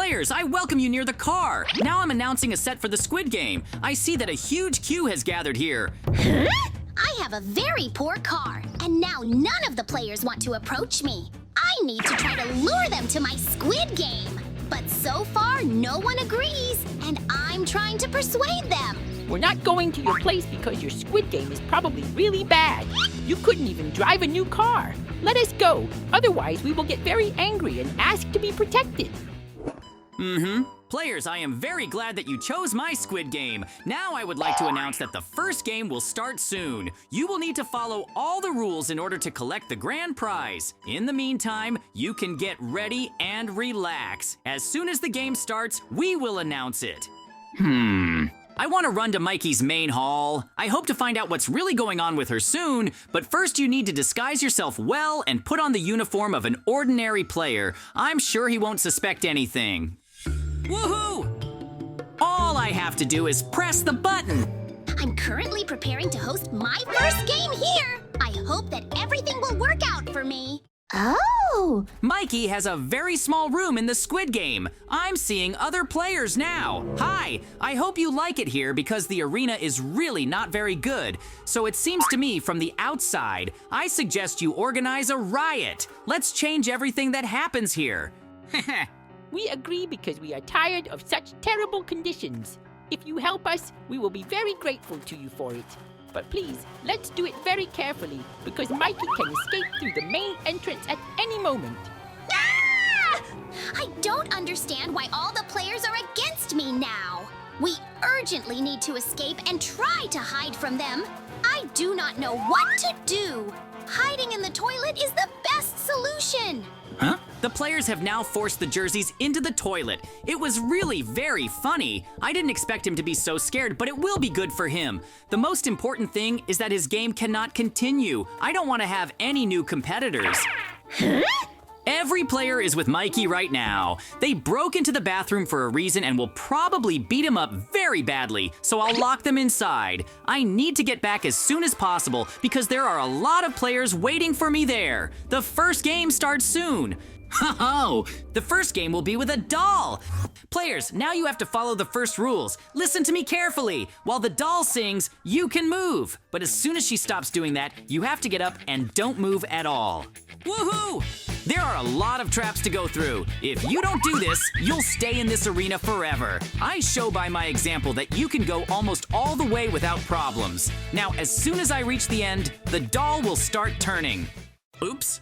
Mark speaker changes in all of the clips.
Speaker 1: Players, I welcome you near the car. Now I'm announcing a set for the Squid Game. I see that a huge queue has gathered here.
Speaker 2: Huh? I have a very poor car, and now none of the players want to approach me. I need to try to lure them to my Squid Game. But so far, no one agrees, and I'm trying to persuade them.
Speaker 3: We're not going to your place because your Squid Game is probably really bad. You couldn't even drive a new car. Let us go, otherwise we will get very angry and ask to be protected.
Speaker 1: Players, I am very glad that you chose my Squid Game. Now I would like to announce that the first game will start soon. You will need to follow all the rules in order to collect the grand prize. In the meantime, you can get ready and relax. As soon as the game starts, we will announce it. I want to run to Mikey's main hall. I hope to find out what's really going on with her soon, but first you need to disguise yourself well and put on the uniform of an ordinary player. I'm sure he won't suspect anything. Woohoo! All I have to do is press the button.
Speaker 2: I'm currently preparing to host my first game here. I hope that everything will work out for me. Oh!
Speaker 1: Mikey has a very small room in the Squid Game. I'm seeing other players now. Hi, I hope you like it here because the arena is really not very good. So it seems to me from the outside, I suggest you organize a riot. Let's change everything that happens here.
Speaker 3: We agree because we are tired of such terrible conditions. If you help us, we will be very grateful to you for it. But please, let's do it very carefully because Mikey can escape through the main entrance at any moment.
Speaker 2: Ah! I don't understand why all the players are against me now. We urgently need to escape and try to hide from them. I do not know what to do. Hiding in the toilet is the best solution.
Speaker 1: Huh? The players have now forced the jerseys into the toilet. It was really very funny. I didn't expect him to be so scared, but it will be good for him. The most important thing is that his game cannot continue. I don't want to have any new competitors.
Speaker 2: Huh?
Speaker 1: Every player is with Mikey right now. They broke into the bathroom for a reason and will probably beat him up very badly, so I'll lock them inside. I need to get back as soon as possible because there are a lot of players waiting for me there. The first game starts soon. Ho-ho! The first game will be with a doll! Players, now you have to follow the first rules. Listen to me carefully. While the doll sings, you can move. But as soon as she stops doing that, you have to get up and don't move at all. Woohoo! There are a lot of traps to go through. If you don't do this, you'll stay in this arena forever. I show by my example that you can go almost all the way without problems. Now, as soon as I reach the end, the doll will start turning. Oops.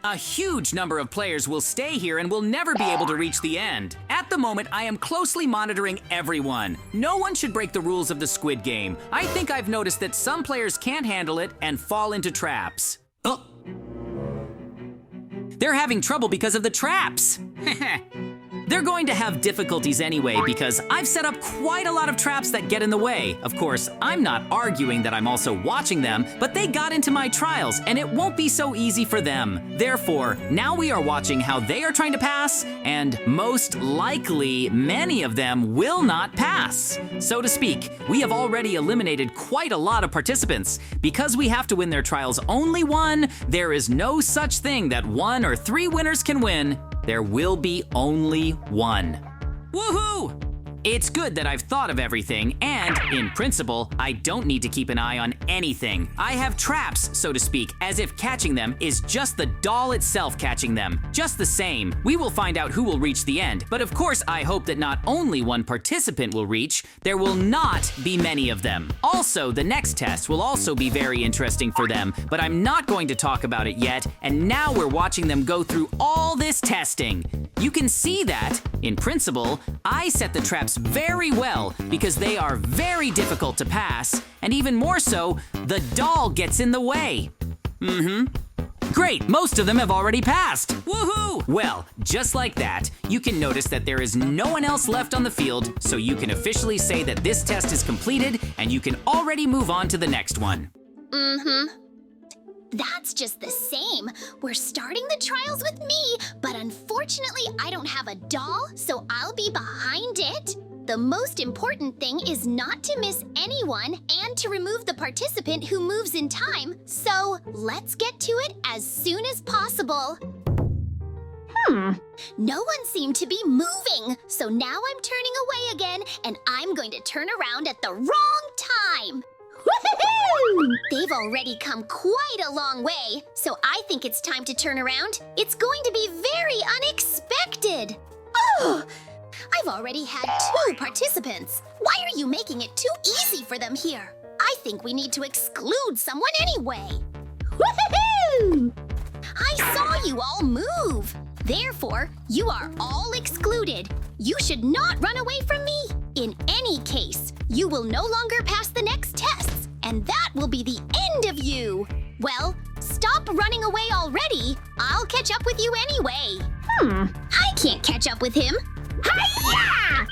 Speaker 1: A huge number of players will stay here and will never be able to reach the end. At the moment, I am closely monitoring everyone. No one should break the rules of the Squid Game. I think I've noticed that some players can't handle it and fall into traps. Oh. They're having trouble because of the traps. They're going to have difficulties anyway because I've set up quite a lot of traps that get in the way. Of course, I'm not arguing that I'm also watching them, but they got into my trials and it won't be so easy for them. Therefore, now we are watching how they are trying to pass, and most likely, many of them will not pass. So to speak, we have already eliminated quite a lot of participants. Because we have to win their trials only one, there is no such thing that 1 or 3 winners can win. There will be only one. Woohoo! It's good that I've thought of everything, and, in principle, I don't need to keep an eye on anything. I have traps, so to speak, as if catching them is just the doll itself catching them. Just the same, we will find out who will reach the end, but of course I hope that not only one participant will reach, there will not be many of them. Also, the next test will also be very interesting for them, but I'm not going to talk about it yet, and now we're watching them go through all this testing. You can see that, in principle, I set the traps very well because they are very difficult to pass, and even more so, the doll gets in the way. Great, most of them have already passed. Woohoo! Well, just like that, you can notice that there is no one else left on the field, so you can officially say that this test is completed and you can already move on to the next one.
Speaker 2: That's just the same. We're starting the trials with me, but unfortunately I don't have a doll, so I'll be behind it. The most important thing is not to miss anyone and to remove the participant who moves in time, so let's get to it as soon as possible. No one seemed to be moving, so now I'm turning away again, and I'm going to turn around at the wrong time. Woohoo! They've already come quite a long way, so I think it's time to turn around. It's going to be very unexpected. Oh! I've already had 2 participants. Why are you making it too easy for them here? I think we need to exclude someone anyway. Woohoo! I saw you all move. Therefore, you are all excluded. You should not run away from me. In any case, you will no longer pass the next tests, and that will be the end of you. Well, stop running away already. I'll catch up with you anyway. I can't catch up with him. Hi-ya!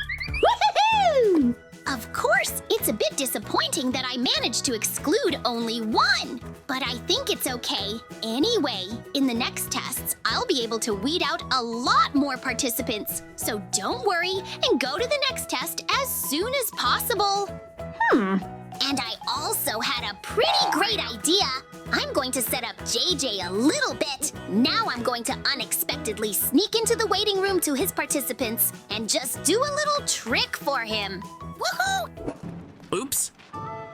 Speaker 2: Woohoo! Of course, it's a bit disappointing that I managed to exclude only 1. But I think it's okay. Anyway, in the next tests, I'll be able to weed out a lot more participants. So don't worry and go to the next test as soon as possible. And I also had a pretty great idea. I'm going to set up JJ a little bit. Now I'm going to unexpectedly sneak into the waiting room to his participants and just do a little trick for him. Woohoo!
Speaker 1: Oops.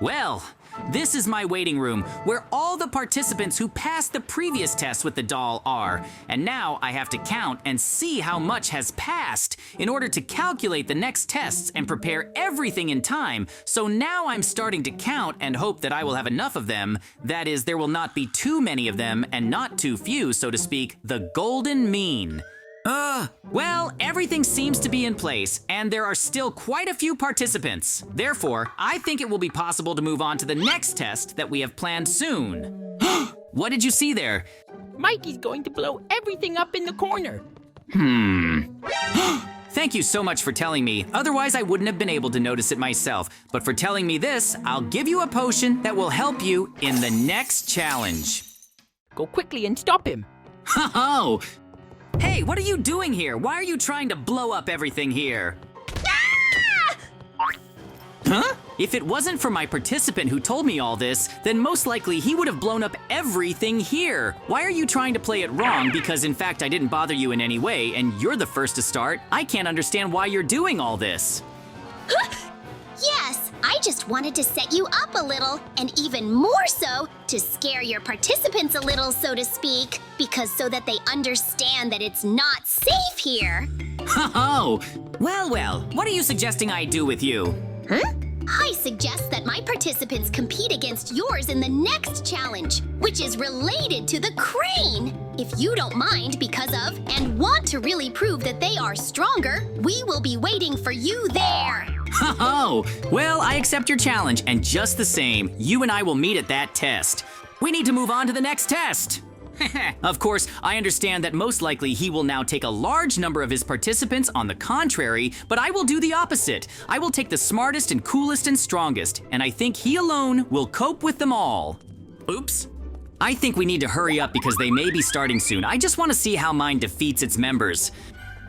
Speaker 1: Well, this is my waiting room where all the participants who passed the previous test with the doll are. And now I have to count and see how much has passed in order to calculate the next tests and prepare everything in time. So now I'm starting to count and hope that I will have enough of them. That is, there will not be too many of them and not too few, so to speak, the golden mean. Well, everything seems to be in place, and there are still quite a few participants. Therefore, I think it will be possible to move on to the next test that we have planned soon. What did you see there?
Speaker 3: Mikey's going to blow everything up in the corner.
Speaker 1: Thank you so much for telling me. Otherwise, I wouldn't have been able to notice it myself. But for telling me this, I'll give you a potion that will help you in the next challenge.
Speaker 3: Go quickly and stop him.
Speaker 1: Ho-ho! Hey, what are you doing here? Why are you trying to blow up everything here? Huh? If it wasn't for my participant who told me all this, then most likely he would have blown up everything here. Why are you trying to play it wrong? Because in fact I didn't bother you in any way, and you're the first to start. I can't understand why you're doing all this.
Speaker 2: Yes, I just wanted to set you up a little, and even more so, to scare your participants a little, so to speak, because so that they understand that it's not safe here.
Speaker 1: Ho-ho! Well, what are you suggesting I do with you?
Speaker 2: Huh? I suggest that my participants compete against yours in the next challenge, which is related to the crane. If you don't mind because of and want to really prove that they are stronger, we will be waiting for you there.
Speaker 1: Ho-ho! Well, I accept your challenge, and just the same, you and I will meet at that test. We need to move on to the next test. Of course, I understand that most likely he will now take a large number of his participants on the contrary, but I will do the opposite. I will take the smartest and coolest and strongest, and I think he alone will cope with them all. Oops. I think we need to hurry up because they may be starting soon. I just want to see how mine defeats its members.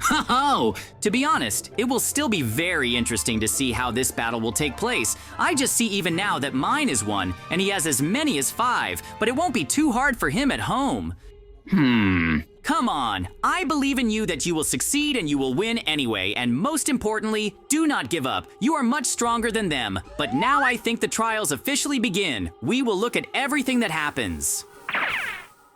Speaker 1: Ho-ho! To be honest, it will still be very interesting to see how this battle will take place. I just see even now that mine is 1, and he has as many as 5, but it won't be too hard for him at home. Come on, I believe in you that you will succeed and you will win anyway, and most importantly, do not give up. You are much stronger than them, but now I think the trials officially begin. We will look at everything that happens.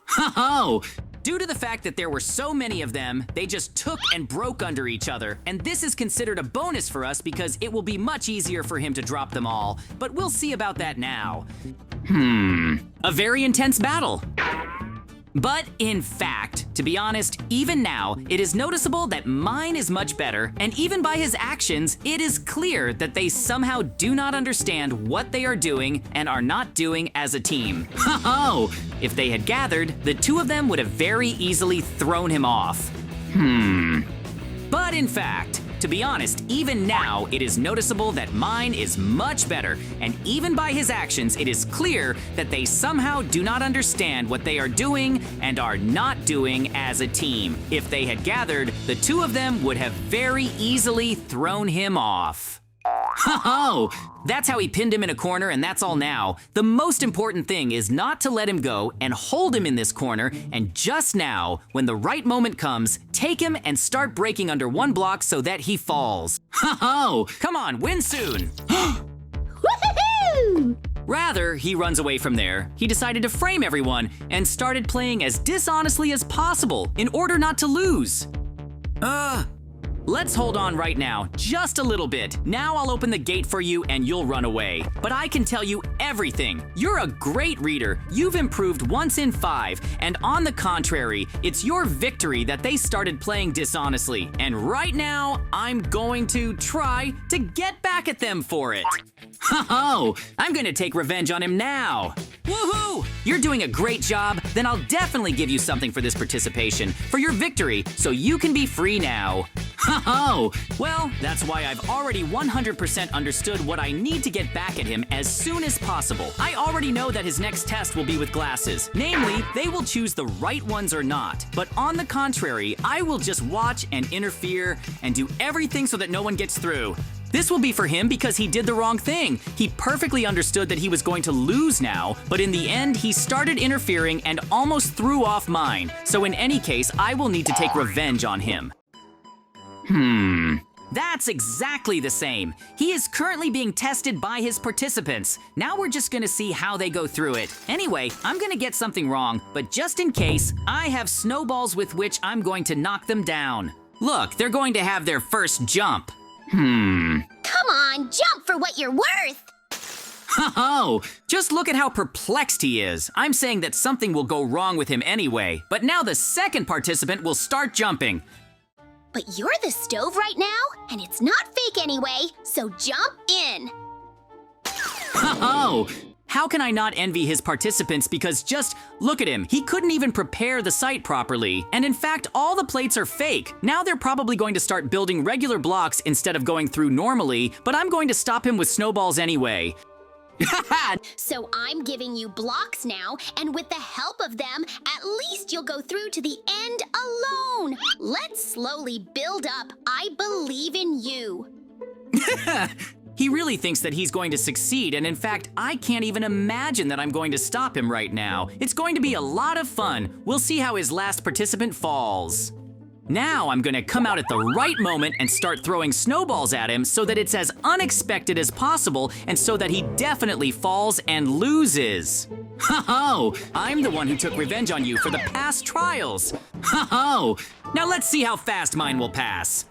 Speaker 1: Ho-ho! Due to the fact that there were so many of them, they just took and broke under each other, and this is considered a bonus for us because it will be much easier for him to drop them all, but we'll see about that now. A very intense battle. But in fact, to be honest, even now, it is noticeable that mine is much better, and even by his actions, it is clear that they somehow do not understand what they are doing and are not doing as a team. Ho-ho! If they had gathered, the two of them would have very easily thrown him off. But in fact, to be honest, even now, it is noticeable that mine is much better, and even by his actions, it is clear that they somehow do not understand what they are doing and are not doing as a team. If they had gathered, the two of them would have very easily thrown him off. Oh, that's how he pinned him in a corner, and that's all now. The most important thing is not to let him go and hold him in this corner, and just now, when the right moment comes, take him and start breaking under one block so that he falls. Oh, come on, win soon.
Speaker 2: Woohoo!
Speaker 1: Rather, he runs away from there. He decided to frame everyone and started playing as dishonestly as possible in order not to lose. Let's hold on right now, just a little bit. Now I'll open the gate for you and you'll run away. But I can tell you everything. You're a great reader. You've improved once in 5. And on the contrary, it's your victory that they started playing dishonestly. And right now, I'm going to try to get back at them for it. Oh, I'm gonna take revenge on him now. Woohoo! You're doing a great job. Then I'll definitely give you something for this participation, for your victory, so you can be free now. Oh, well, that's why I've already 100% understood what I need to get back at him as soon as possible. I already know that his next test will be with glasses. Namely, they will choose the right ones or not. But on the contrary, I will just watch and interfere and do everything so that no one gets through. This will be for him because he did the wrong thing. He perfectly understood that he was going to lose now, but in the end, he started interfering and almost threw off mine. So in any case, I will need to take revenge on him. That's exactly the same. He is currently being tested by his participants. Now we're just gonna see how they go through it. Anyway, I'm gonna get something wrong, but just in case, I have snowballs with which I'm going to knock them down. Look, they're going to have their first jump.
Speaker 2: Come on, jump for what you're worth.
Speaker 1: Oh, just look at how perplexed he is. I'm saying that something will go wrong with him anyway, but now the second participant will start jumping.
Speaker 2: But you're the stove right now, and it's not fake anyway, so jump in.
Speaker 1: Oh, how can I not envy his participants because just look at him. He couldn't even prepare the site properly. And in fact, all the plates are fake. Now they're probably going to start building regular blocks instead of going through normally, but I'm going to stop him with snowballs anyway.
Speaker 2: So I'm giving you blocks now, and with the help of them, at least you'll go through to the end alone. Let's slowly build up. I believe in you.
Speaker 1: He really thinks that he's going to succeed, and in fact, I can't even imagine that I'm going to stop him right now. It's going to be a lot of fun. We'll see how his last participant falls. Now I'm gonna come out at the right moment and start throwing snowballs at him so that it's as unexpected as possible and so that he definitely falls and loses. Ho-ho! I'm the one who took revenge on you for the past trials. Ho-ho! Now let's see how fast mine will pass.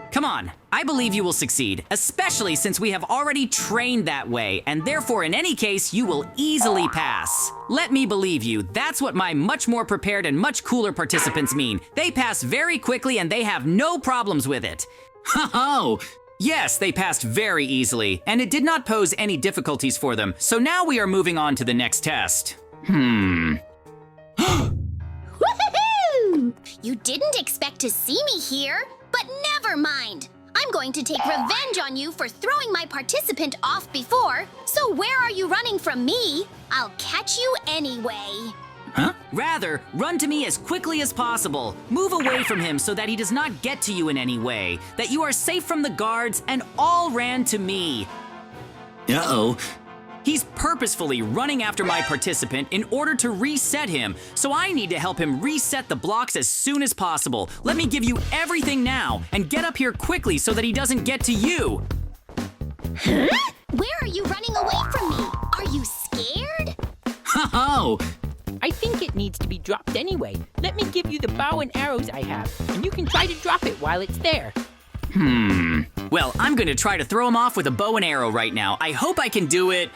Speaker 1: Come on, I believe you will succeed, especially since we have already trained that way, and therefore in any case, you will easily pass. Let me believe you, that's what my much more prepared and much cooler participants mean. They pass very quickly and they have no problems with it. Ho-ho! Yes, they passed very easily, and it did not pose any difficulties for them, so now we are moving on to the next test.
Speaker 2: Woohoo! You didn't expect to see me here? But never mind! I'm going to take revenge on you for throwing my participant off before, so where are you running from me? I'll catch you anyway.
Speaker 1: Huh? Rather, run to me as quickly as possible. Move away from him so that he does not get to you in any way, that you are safe from the guards and all ran to me. Uh-oh. He's purposefully running after my participant in order to reset him, so I need to help him reset the blocks as soon as possible. Let me give you everything now, and get up here quickly so that he doesn't get to you.
Speaker 2: Huh? Where are you running away from me? Are you scared?
Speaker 1: Oh!
Speaker 3: I think it needs to be dropped anyway. Let me give you the bow and arrows I have, and you can try to drop it while it's there.
Speaker 1: Well, I'm gonna try to throw him off with a bow and arrow right now. I hope I can do it.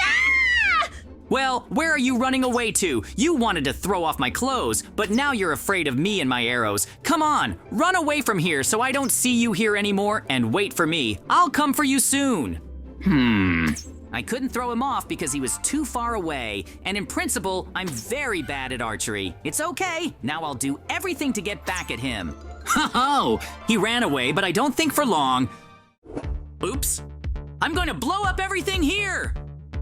Speaker 2: Ah!
Speaker 1: Well, where are you running away to? You wanted to throw off my clothes, but now you're afraid of me and my arrows. Come on, run away from here so I don't see you here anymore and wait for me. I'll come for you soon. I couldn't throw him off because he was too far away, and in principle, I'm very bad at archery. It's okay, now I'll do everything to get back at him. Ho-ho! He ran away, but I don't think for long. Oops. I'm going to blow up everything here!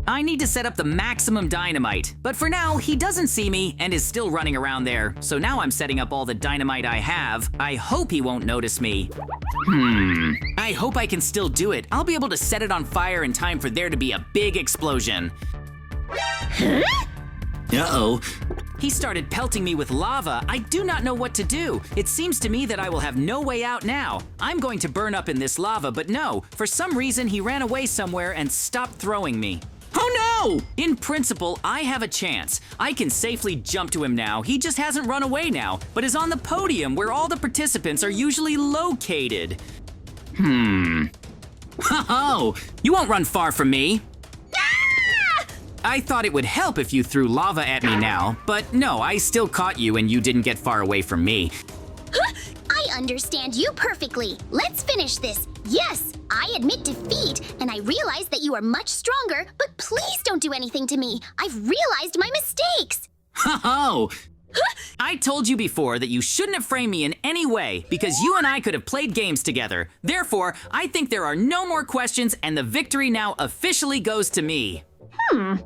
Speaker 1: I need to set up the maximum dynamite, but for now, he doesn't see me and is still running around there, so now I'm setting up all the dynamite I have. I hope he won't notice me. I hope I can still do it. I'll be able to set it on fire in time for there to be a big explosion. Uh-oh. He started pelting me with lava. I do not know what to do. It seems to me that I will have no way out now. I'm going to burn up in this lava, but no. For some reason, he ran away somewhere and stopped throwing me. Oh no! In principle, I have a chance. I can safely jump to him now. He just hasn't run away now, but is on the podium where all the participants are usually located. Oh, you won't run far from me. I thought it would help if you threw lava at me now, but no, I still caught you and you didn't get far away from me.
Speaker 2: I understand you perfectly. Let's finish this. Yes, I admit defeat, and I realize that you are much stronger, but please don't do anything to me. I've realized my mistakes.
Speaker 1: Oh! I told you before that you shouldn't have framed me in any way because you and I could have played games together. Therefore, I think there are no more questions and the victory now officially goes to me.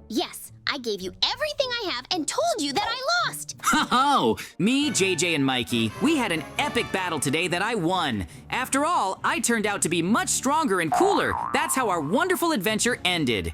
Speaker 2: Yes, I gave you everything I have and told you that I lost.
Speaker 1: Oh, me, JJ, and Mikey, we had an epic battle today that I won. After all, I turned out to be much stronger and cooler. That's how our wonderful adventure ended.